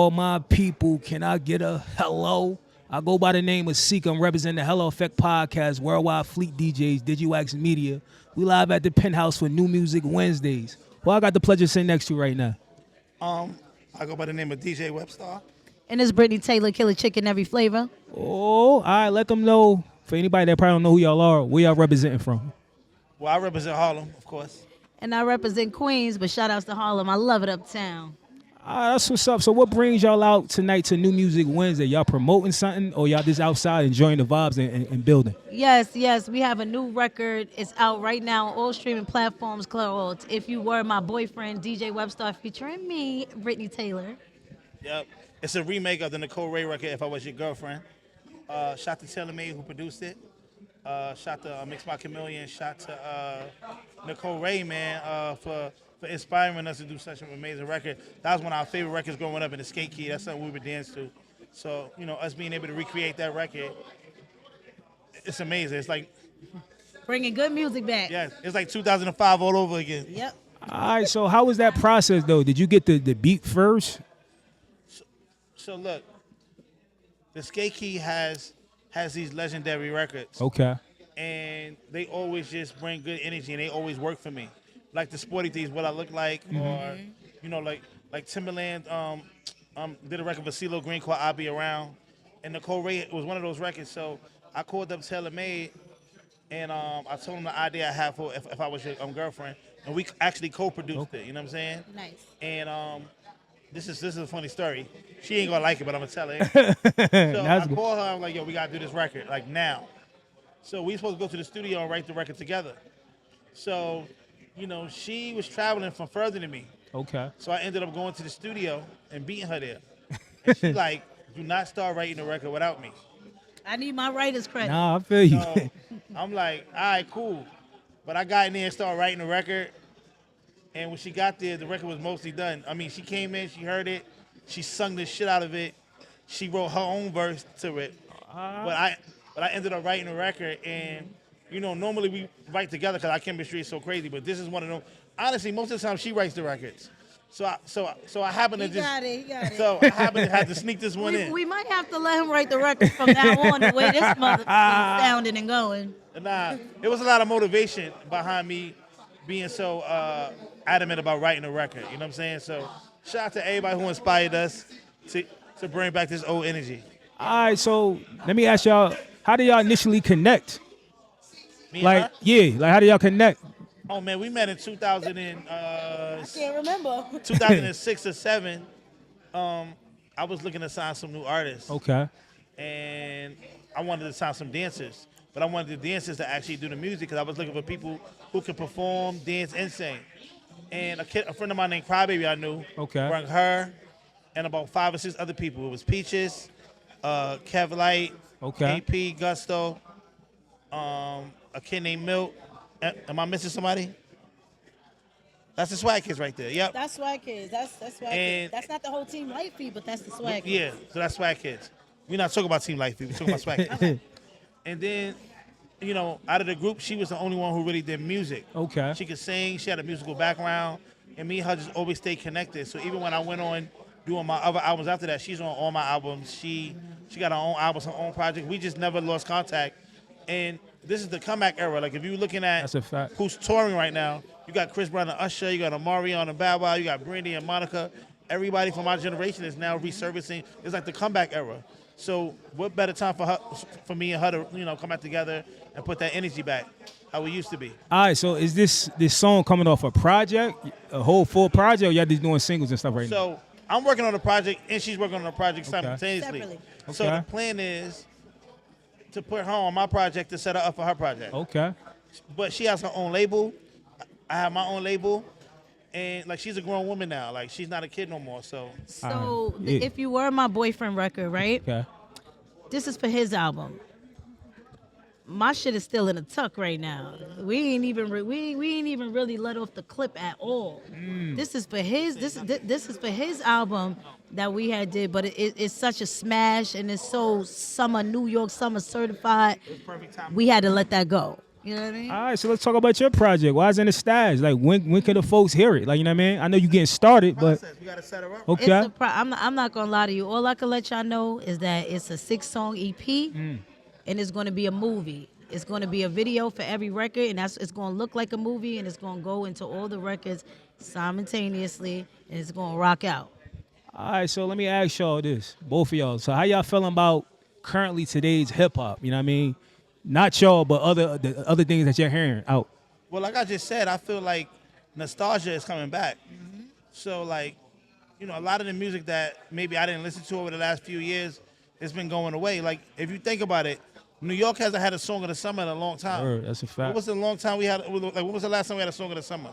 all my people, can I get a hello? I go by the name of Seek. I'm representing the Hello Effect Podcast, Worldwide Fleet DJs, DigiWax Media. We live at the Penthouse for New Music Wednesdays. Well, I got the pleasure of sitting next to you right now. I go by the name of DJ Webstar. And it's Brittney Taylor, Killer Chicken every flavor. Oh, all right. Let them know. For anybody that probably don't know who y'all are, where y'all representing from? Well, I represent Harlem, of course. And I represent Queens, but shout outs to Harlem. I love it uptown. That's what's up. So what brings y'all out tonight to New Music Wednesday? Y'all promoting something or y'all just outside enjoying the vibes and building? Yes. We have a new record. It's out right now on all streaming platforms called If You Were My Boyfriend, DJ Webstar featuring me, Brittney Taylor. Yep. It's a remake of the Nicole Ray record, If I Was Your Girlfriend. Shout to Terell, who produced it. Shout to Mix My Chameleon. Shout to Nicole Ray, man, for inspiring us to do such an amazing record. That was one of our favorite records growing up in the skate key. That's something we would dance to. So, us being able to recreate that record, it's amazing. It's like bringing good music back. Yeah, it's like 2005 all over again. Yep. All right, so how was that process, though? Did you get the beat first? So look, the skate key has these legendary records. Okay. And they always just bring good energy, and they always work for me. Like the Sporty Thieves, What I Look Like, or like Timberland did a record for CeeLo Green called I'll Be Around, and Nicole Ray was one of those records. So I called up TaylorMade, and I told him the idea I had for if I was your girlfriend, and we actually co-produced it. You know what I'm saying? Nice. And this is a funny story. She ain't gonna like it, but I'm gonna tell her. So I called her. I'm like, yo, we gotta do this record like now. So we supposed to go to the studio and write the record together. So, she was traveling from further than me. Okay. So I ended up going to the studio and beating her there. And she like, do not start writing the record without me. I need my writer's credit. Nah, I feel you. So I'm like, all right, cool. But I got in there and started writing the record. And when she got there, the record was mostly done. I mean, she came in, she heard it, she sung the shit out of it. She wrote her own verse to it. But I ended up writing the record, and normally we write together because our chemistry is so crazy. But this is one of them. Honestly, most of the time she writes the records. So I happen to He got it. So I happen to have to sneak this one in. We might have to let him write the record from now on. The way this mother sounding and going. Nah, it was a lot of motivation behind me being so adamant about writing a record. You know what I'm saying? So shout out to everybody who inspired us to bring back this old energy. All right, so let me ask y'all, how did y'all initially connect? How did y'all connect? Oh man, we met in 2000 and I can't remember. 2006 or 7. I was looking to sign some new artists. Okay. And I wanted to sign some dancers, but I wanted the dancers to actually do the music because I was looking for people who could perform, dance, and sing. And a friend of mine named Crybaby I knew brought her and about 5 or 6 other people. It was Peaches, Kev Light, AP, Gusto, a kid named Milt. Am I missing somebody? That's the Swag Kids right there. Yep. That's Swag Kids. That's Swag Kids. That's not the whole Team Light Feed, but that's the Swag Kids. Yeah, so that's Swag Kids. We're not talking about Team Light Feed. We're talking about Swag Kids. And then, out of the group, she was the only one who really did music. Okay. She could sing. She had a musical background. And me and her just always stayed connected. So even when I went on doing my other albums after that, she's on all my albums. She got her own albums, her own project. We just never lost contact. And this is the comeback era. Like, if you're looking at That's a fact. who's touring right now, you got Chris Brown and Usher, you got Amari and Bow Wow, you got Brandy and Monica. Everybody from our generation is now resurfacing. It's like the comeback era. So what better time for me and her to, come back together and put that energy back how we used to be. All right, so is this song coming off a project, a whole full project, or y'all just doing singles and stuff right now? So I'm working on a project, and she's working on a project simultaneously. Separately. So the plan is to put her on my project to set her up for her project. Okay. But she has her own label. I have my own label. And, she's a grown woman now. She's not a kid no more, so. So, If You Were My Boyfriend record, right? Okay. This is for his album. My shit is still in a tuck right now. We ain't even really let off the clip at all. This is for his this is for his album that we had did, but it's such a smash and it's so summer New York summer certified. Perfect time. We had to let that go. You know what I mean? All right, so let's talk about your project. Why is it in the stash? Like, when can the folks hear it? Like, you know what I mean? I know you getting started, but We gotta set her up. okay. I'm not gonna lie to you. All I can let y'all know is that it's a 6-song EP, and it's gonna be a movie. It's gonna be a video for every record, and it's gonna look like a movie, and it's gonna go into all the records simultaneously, and it's gonna rock out. All right, so let me ask y'all this, both of y'all. So how y'all feeling about currently today's hip hop? You know what I mean? Not y'all, but the other things that you're hearing out. Well, like I just said, I feel like nostalgia is coming back. So, like, you know, a lot of the music that maybe I didn't listen to over the last few years, it's been going away. Like, if you think about it, New York hasn't had a song of the summer in a long time. Word, that's a fact. What was the long time we had? Like, when was the last time we had a song of the summer?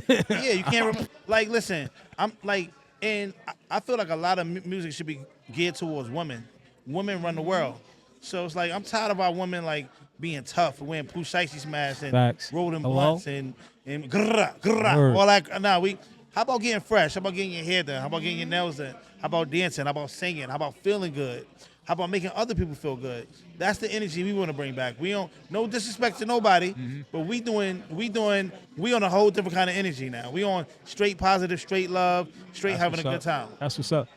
Yeah, you can't remember. Like, listen, I'm like, and I feel like a lot of music should be geared towards women. Women run the world. So it's like, I'm tired of our women, like, being tough, wearing Pooh Shiesty masks and Facts. rolling Hello? blunts and grrrah, all that. Now, how about getting fresh? How about getting your hair done? How about getting your nails done? How about dancing? How about singing? How about feeling good? How about making other people feel good? That's the energy we want to bring back. We don't, no disrespect to nobody, but we on a whole different kind of energy now. We on straight positive, straight love, straight That's having a what's good up. time. That's what's up.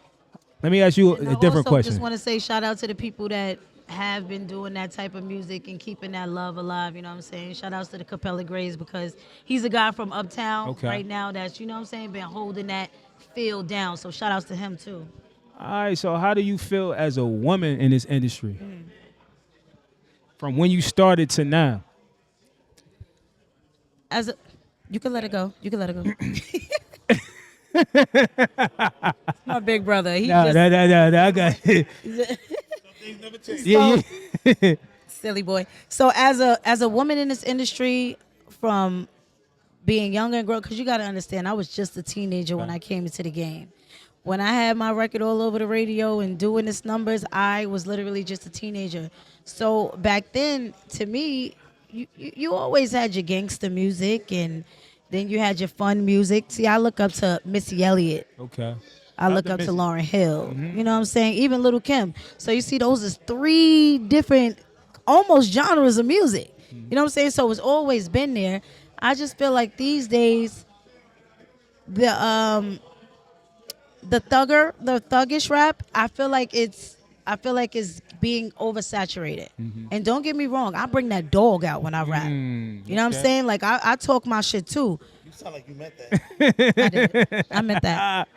Let me ask you And a I different also question. just want to say shout out to the people that have been doing that type of music and keeping that love alive, you know what I'm saying? Shout outs to the Capella Grays because he's a guy from Uptown Okay. right now that's, you know what I'm saying, been holding that field down. So shout outs to him too. All right, so how do you feel as a woman in this industry? From when you started to now? You can let it go. You can let it go. My big brother. He Nah, just I got it. Yeah. silly boy. So as a woman in this industry, from being young and grown, because you got to understand, I was just a teenager when I came into the game. When I had my record all over the radio and doing this numbers, I was literally just a teenager. So back then, to me, you always had your gangster music, and then you had your fun music. See, I look up to Missy Elliott. Okay. I look up to Lauryn Hill. You know what I'm saying? Even Little Kim. So you see, those is 3 different, almost genres of music. You know what I'm saying? So it's always been there. I just feel like these days, the thuggish rap, I feel like it's being oversaturated. And don't get me wrong, I bring that dog out when I rap. You know what I'm saying? Like I talk my shit too. You sound like you meant that. I did. I meant that.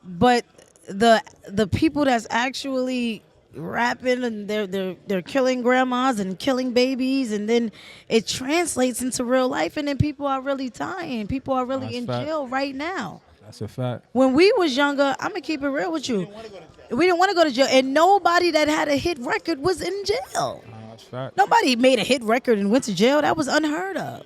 But the people that's actually rapping and they're killing grandmas and killing babies, and then it translates into real life, and then people are really dying. People are really in jail right now. That's a fact. When we was younger, I'm gonna keep it real with you. We didn't want to go to jail, and nobody that had a hit record was in jail. That's a fact. Nobody made a hit record and went to jail. That was unheard of.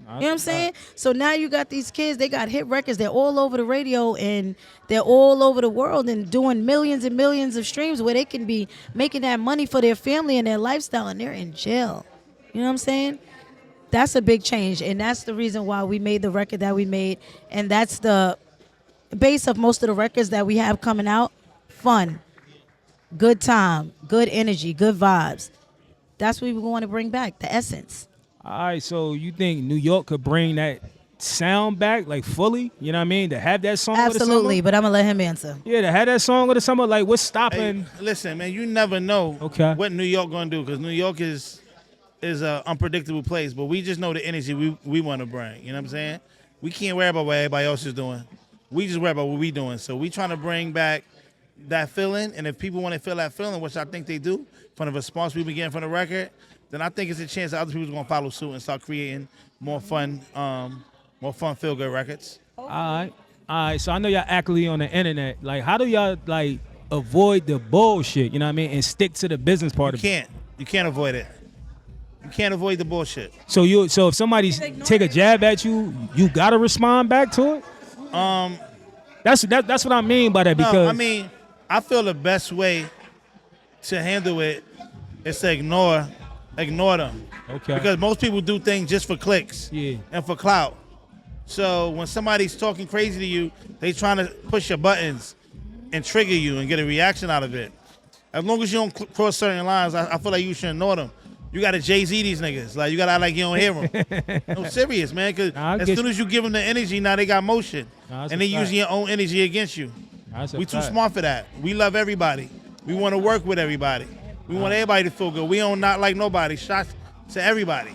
You know what I'm saying? So now you got these kids, they got hit records, they're all over the radio and they're all over the world and doing millions and millions of streams where they can be making that money for their family and their lifestyle, and they're in jail. You know what I'm saying? That's a big change, and that's the reason why we made the record that we made, and that's the base of most of the records that we have coming out. Fun, good time, good energy, good vibes. That's what we want to bring back, the essence. All right, so you think New York could bring that sound back, like fully? You know what I mean? To have that song Absolutely, of the summer? but I'm going to let him answer. Yeah, to have that song of the summer, like what's stopping? Hey, listen, man, you never know what New York gonna do, because New York is an unpredictable place, but we just know the energy we want to bring. You know what I'm saying? We can't worry about what everybody else is doing. We just worry about what we doing. So we trying to bring back that feeling, and if people want to feel that feeling, which I think they do, from the response we've been getting from the record, then I think it's a chance that other people's gonna follow suit and start creating more fun, feel good records. All right. So I know y'all actively on the internet. Like, how do y'all like avoid the bullshit? You know what I mean, and stick to the business part of it. You can't avoid it. You can't avoid the bullshit. So if somebody take a jab at you, you gotta respond back to it. That's what I mean by that. Because no, I mean, I feel the best way to handle it is to ignore them. Okay. Because most people do things just for clicks and for clout. So when somebody's talking crazy to you, they trying to push your buttons and trigger you and get a reaction out of it. As long as you don't cross certain lines, I feel like you should ignore them. You got to Jay-Z these niggas. Like, you got to act like you don't hear them. No, serious, man. Because as soon as you give them the energy, now they got motion. And they using your own energy against you. We too smart for that. We love everybody. We want to work with everybody. We want everybody to feel good. We don't not like nobody. Shots to everybody.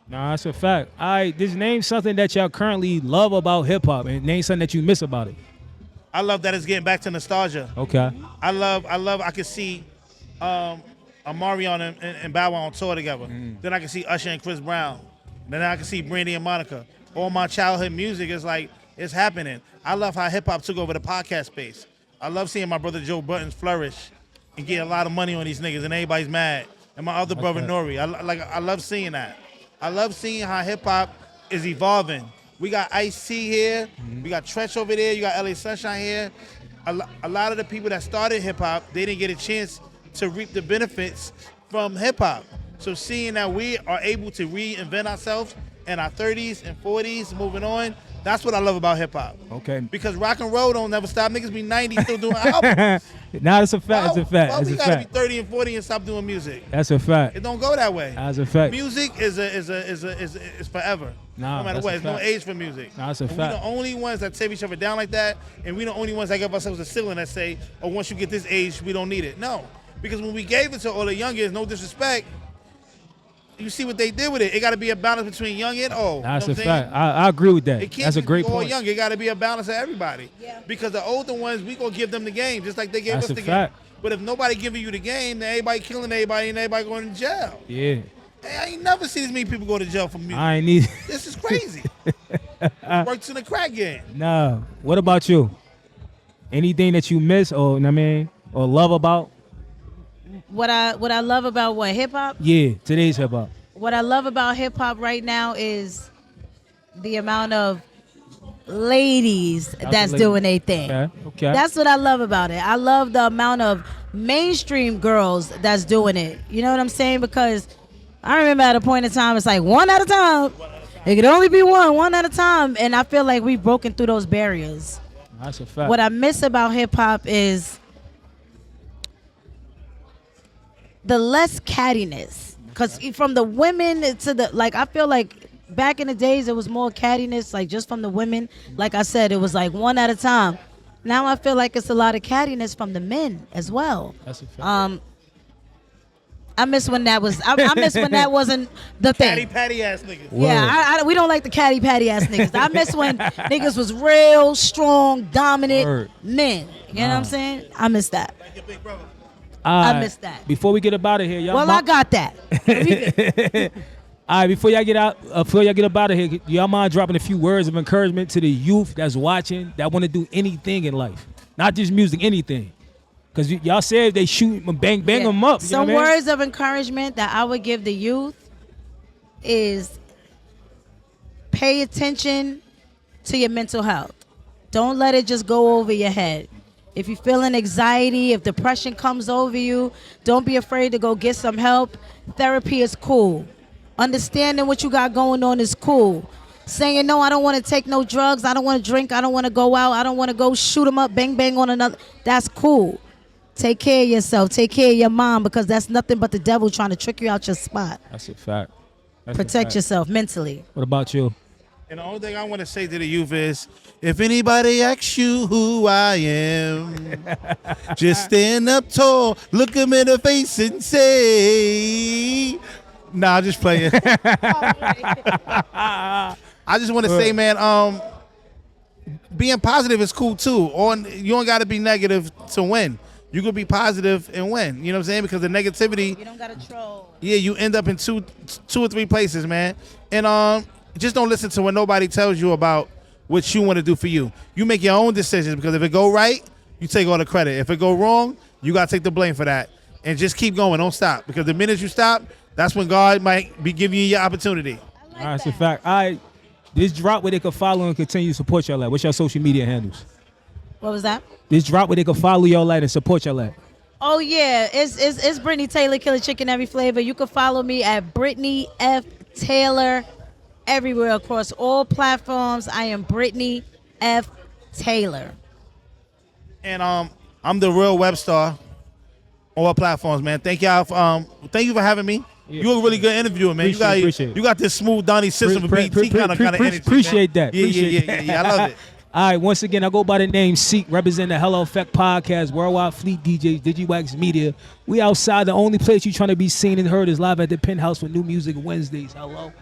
Nah, that's a fact. All right, just name something that y'all currently love about hip-hop and name something that you miss about it. I love that it's getting back to nostalgia. Okay. I could see Omarion and Bow Wow on tour together. Then I can see Usher and Chris Brown. Then I can see Brandy and Monica. All my childhood music is like, it's happening. I love how hip-hop took over the podcast space. I love seeing my brother Joe Budden flourish and get a lot of money on these niggas and everybody's mad. And my other brother Nori. I love seeing that. I love seeing how hip-hop is evolving. We got Ice-T here. We got Tretch over there. You got LA Sunshine here. A lot of the people that started hip-hop, they didn't get a chance to reap the benefits from hip-hop. So seeing that we are able to reinvent ourselves in our 30s and 40s, moving on, that's what I love about hip-hop. Okay. Because rock and roll don't never stop. Niggas be 90 still doing albums. Nah, it's a fact. It's a fact. Well, we gotta be 30 and 40 and stop doing music. That's a fact. It don't go that way. That's a fact. Music is forever. Nah, no matter what. There's no age for music. Nah, that's a and fact. We the only ones that tear each other down like that, and we the only ones that give ourselves a ceiling that say, oh, once you get this age, we don't need it. No. Because when we gave it to all the youngins, no disrespect, you see what they did with it. It got to be a balance between young and old. That's you know a fact. I agree with that. It can't That's a great be all point. young. It got to be a balance of everybody. Yeah. Because the older ones, we going to give them the game, just like they gave us the game. But if nobody giving you the game, then everybody killing everybody and everybody going to jail. Yeah. Hey, I ain't never seen this many people go to jail for music. I ain't need. This is crazy. Works in the crack game. Nah. What about you? Anything that you miss or or love about? What I love about hip hop? Yeah, today's hip hop. What I love about hip hop right now is the amount of ladies that's doing their thing. Okay. That's what I love about it. I love the amount of mainstream girls that's doing it. You know what I'm saying? Because I remember at a point in time, it's like one at a time. It could only be one at a time. And I feel like we've broken through those barriers. That's a fact. What I miss about hip hop is the less cattiness. Because from the women to the, like, I feel like back in the days, it was more cattiness, like just from the women. Like I said, it was like one at a time. Now I feel like it's a lot of cattiness from the men as well. That's a fact. I miss when that was. I miss when that wasn't the thing. Catty patty ass niggas. Yeah, we don't like the catty patty ass niggas. I miss when niggas was real strong, dominant men. You know what I'm saying? I miss that. Like your big brother. I miss that. Before we get up out of here, y'all. Well, I got that. All right, before y'all get up out of here, y'all mind dropping a few words of encouragement to the youth that's watching that want to do anything in life, not just music, anything. Because y'all said they shoot them, bang them up. Some words of encouragement that I would give the youth is pay attention to your mental health. Don't let it just go over your head. If you're feeling anxiety, if depression comes over you, don't be afraid to go get some help. Therapy is cool. Understanding what you got going on is cool. Saying, no, I don't want to take no drugs. I don't want to drink. I don't want to go out. I don't want to go shoot them up, bang on another. That's cool. Take care of yourself. Take care of your mom, because that's nothing but the devil trying to trick you out your spot. That's a fact. Protect yourself mentally. What about you? And the only thing I want to say to the youth is, if anybody asks you who I am, just stand up tall, look them in the face and say, nah, I'm just playing. I just want to say, man, being positive is cool too. You don't got to be negative to win. You could be positive and win. You know what I'm saying? Because the negativity, You don't got to troll. yeah, you end up in two or three places, man. And just don't listen to what nobody tells you about what you want to do for you. You make your own decisions, because if it go right, you take all the credit. If it go wrong, you got to take the blame for that. And just keep going. Don't stop. Because the minute you stop, that's when God might be giving you your opportunity. All right, that's a fact. All right, this drop where they can follow and continue to support y'all at. What's your social media handles? What was that? This drop where they can follow y'all at and support y'all at. Oh, yeah. It's Brittney Taylor, Killer Chicken, every flavor. You can follow me at Brittney F. Taylor everywhere across all platforms. I am Brittney F. Taylor. And I'm the real Webstar on all platforms, man. Thank y'all. Thank you for having me. You a really good interviewer, man. Appreciate You got this smooth Donnie Simpson with BT kind of energy. Appreciate that. Yeah, I love it. All right, once again, I go by the name Seek, representing the Hello Effect Podcast, Worldwide Fleet DJs, DigiWax Media. We outside. The only place you're trying to be seen and heard is live at the Penthouse for New Music Wednesdays. Hello.